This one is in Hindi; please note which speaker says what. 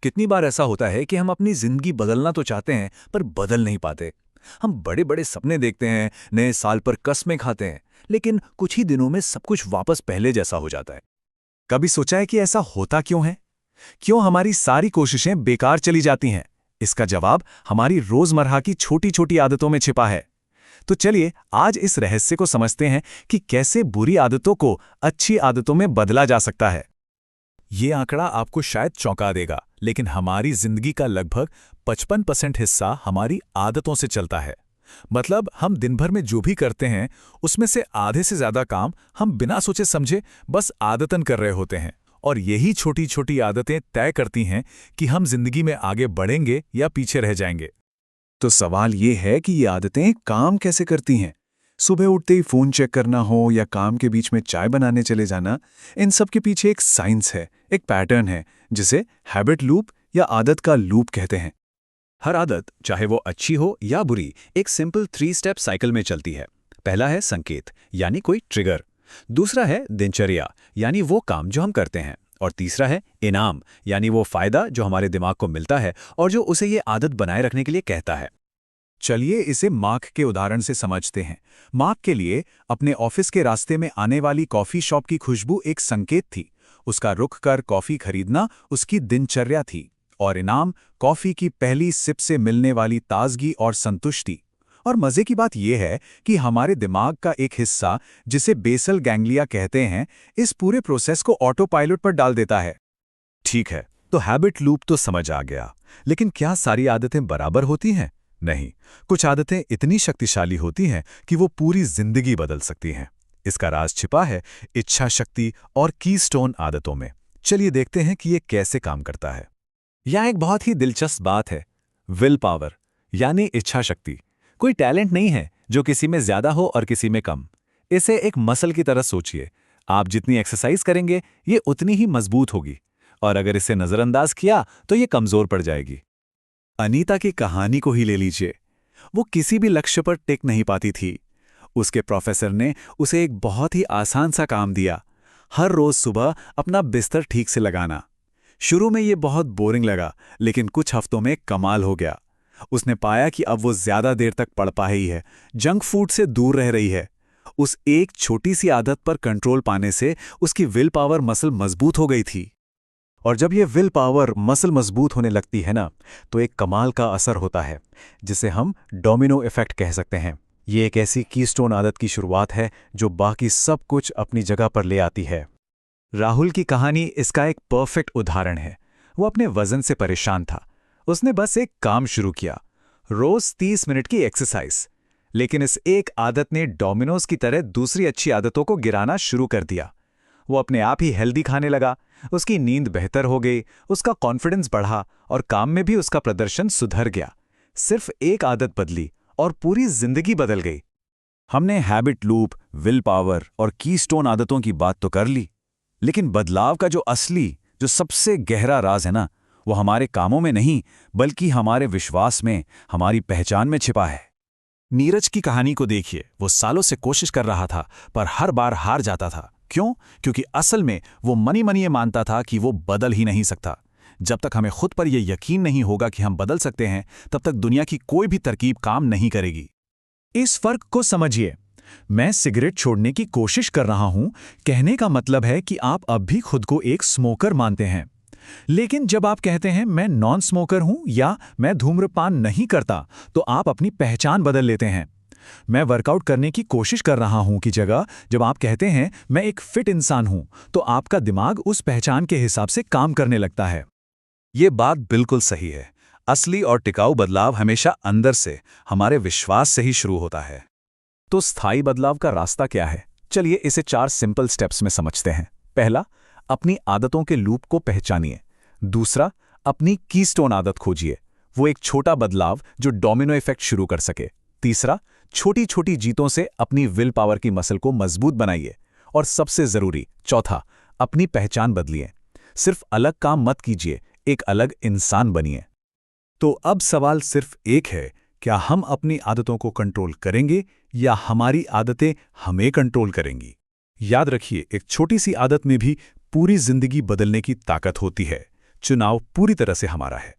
Speaker 1: कितनी बार ऐसा होता है कि हम अपनी जिंदगी बदलना तो चाहते हैं पर बदल नहीं पाते। हम बड़े बड़े सपने देखते हैं, नए साल पर कस्में खाते हैं, लेकिन कुछ ही दिनों में सब कुछ वापस पहले जैसा हो जाता है। कभी सोचा है कि ऐसा होता क्यों है? क्यों हमारी सारी कोशिशें बेकार चली जाती हैं? इसका जवाब हमारी रोजमर्रा की छोटी छोटी आदतों में छिपा है। तो चलिए आज इस रहस्य को समझते हैं कि कैसे बुरी आदतों को अच्छी आदतों में बदला जा सकता है। ये आंकड़ा आपको शायद चौंका देगा, लेकिन हमारी जिंदगी का लगभग 55% हिस्सा हमारी आदतों से चलता है। मतलब हम दिन भर में जो भी करते हैं उसमें से आधे से ज्यादा काम हम बिना सोचे समझे बस आदतन कर रहे होते हैं। और यही छोटी छोटी आदतें तय करती हैं कि हम जिंदगी में आगे बढ़ेंगे या पीछे रह जाएंगे। तो सवाल ये है कि ये आदतें काम कैसे करती हैं? सुबह उठते ही फोन चेक करना हो या काम के बीच में चाय बनाने चले जाना, इन सब के पीछे एक साइंस है, एक पैटर्न है, जिसे हैबिट लूप या आदत का लूप कहते हैं। हर आदत, चाहे वो अच्छी हो या बुरी, एक सिंपल 3 स्टेप साइकिल में चलती है। पहला है संकेत, यानी कोई ट्रिगर। दूसरा है दिनचर्या, यानी वो काम जो हम करते हैं। और तीसरा है इनाम, यानी वो फायदा जो हमारे दिमाग को मिलता है और जो उसे ये आदत बनाए रखने के लिए कहता है। चलिए इसे मार्क के उदाहरण से समझते हैं। मार्क के लिए अपने ऑफिस के रास्ते में आने वाली कॉफी शॉप की खुशबू एक संकेत थी। उसका रुक कर कॉफी खरीदना उसकी दिनचर्या थी। और इनाम कॉफी की पहली सिप से मिलने वाली ताजगी और संतुष्टि। और मजे की बात यह है कि हमारे दिमाग का एक हिस्सा, जिसे बेसल गैंग्लिया कहते हैं, इस पूरे प्रोसेस को ऑटो पायलट पर डाल देता है। ठीक है, तो हैबिट लूप तो समझ आ गया, लेकिन क्या सारी आदतें बराबर होती हैं? नहीं, कुछ आदतें इतनी शक्तिशाली होती हैं कि वो पूरी जिंदगी बदल सकती हैं। इसका राज छिपा है इच्छा शक्ति और कीस्टोन आदतों में। चलिए देखते हैं कि ये कैसे काम करता है। यह एक बहुत ही दिलचस्प बात है। विल पावर, यानी इच्छा शक्ति, कोई टैलेंट नहीं है जो किसी में ज्यादा हो और किसी में कम। इसे एक मसल की तरह सोचिए। आप जितनी एक्सरसाइज करेंगे ये उतनी ही मजबूत होगी, और अगर इसे नजरअंदाज किया तो ये कमजोर पड़ जाएगी। अनीता की कहानी को ही ले लीजिए। वो किसी भी लक्ष्य पर टिक नहीं पाती थी। उसके प्रोफेसर ने उसे एक बहुत ही आसान सा काम दिया, हर रोज सुबह अपना बिस्तर ठीक से लगाना। शुरू में ये बहुत बोरिंग लगा, लेकिन कुछ हफ्तों में कमाल हो गया। उसने पाया कि अब वो ज्यादा देर तक पढ़ पा रही है, जंक फूड से दूर रह रही है। उस एक छोटी सी आदत पर कंट्रोल पाने से उसकी विल पावर मसल मजबूत हो गई थी। और जब ये विल पावर मसल मजबूत होने लगती है ना, तो एक कमाल का असर होता है, जिसे हम डोमिनो इफेक्ट कह सकते हैं। ये एक ऐसी कीस्टोन आदत की शुरुआत है जो बाकी सब कुछ अपनी जगह पर ले आती है। राहुल की कहानी इसका एक परफेक्ट उदाहरण है। वो अपने वजन से परेशान था। उसने बस एक काम शुरू किया, रोज 30 मिनट की एक्सरसाइज। लेकिन इस एक आदत ने डोमिनोज की तरह दूसरी अच्छी आदतों को गिराना शुरू कर दिया। वो अपने आप ही हेल्दी खाने लगा, उसकी नींद बेहतर हो गई, उसका कॉन्फिडेंस बढ़ा और काम में भी उसका प्रदर्शन सुधर गया। सिर्फ एक आदत बदली और पूरी जिंदगी बदल गई। हमने हैबिट लूप, विल पावर और कीस्टोन आदतों की बात तो कर ली, लेकिन बदलाव का जो असली, जो सबसे गहरा राज है ना, वो हमारे कामों में नहीं, बल्कि हमारे विश्वास में, हमारी पहचान में छिपा है। नीरज की कहानी को देखिए। वो सालों से कोशिश कर रहा था, पर हर बार हार जाता था। क्यों? क्योंकि असल में वो मनी मनी ये मानता था कि वो बदल ही नहीं सकता। जब तक हमें खुद पर यह यकीन नहीं होगा कि हम बदल सकते हैं, तब तक दुनिया की कोई भी तरकीब काम नहीं करेगी। इस फर्क को समझिए। मैं सिगरेट छोड़ने की कोशिश कर रहा हूं, कहने का मतलब है कि आप अब भी खुद को एक स्मोकर मानते हैं। लेकिन जब आप कहते हैं मैं नॉन स्मोकर हूं या मैं धूम्रपान नहीं करता, तो आप अपनी पहचान बदल लेते हैं। मैं वर्कआउट करने की कोशिश कर रहा हूं की जगह जब आप कहते हैं मैं एक फिट इंसान हूं, तो आपका दिमाग उस पहचान के हिसाब से काम करने लगता है। ये बात बिल्कुल सही है। असली और टिकाऊ बदलाव हमेशा अंदर से, हमारे विश्वास से ही शुरू होता है। तो स्थायी बदलाव का रास्ता क्या है? चलिए इसे 4 सिंपल स्टेप्स में समझते हैं। पहला, अपनी आदतों के लूप को पहचानिए। दूसरा, अपनी कीस्टोन आदत खोजिए, वो एक छोटा बदलाव जो डोमिनो इफेक्ट शुरू कर सके। तीसरा, छोटी छोटी जीतों से अपनी विल पावर की मसल को मजबूत बनाइए। और सबसे जरूरी, चौथा, अपनी पहचान बदलिए। सिर्फ अलग काम मत कीजिए, एक अलग इंसान बनिए। तो अब सवाल सिर्फ एक है, क्या हम अपनी आदतों को कंट्रोल करेंगे या हमारी आदतें हमें कंट्रोल करेंगी? याद रखिए, एक छोटी सी आदत में भी पूरी जिंदगी बदलने की ताकत होती है। चुनाव पूरी तरह से हमारा है।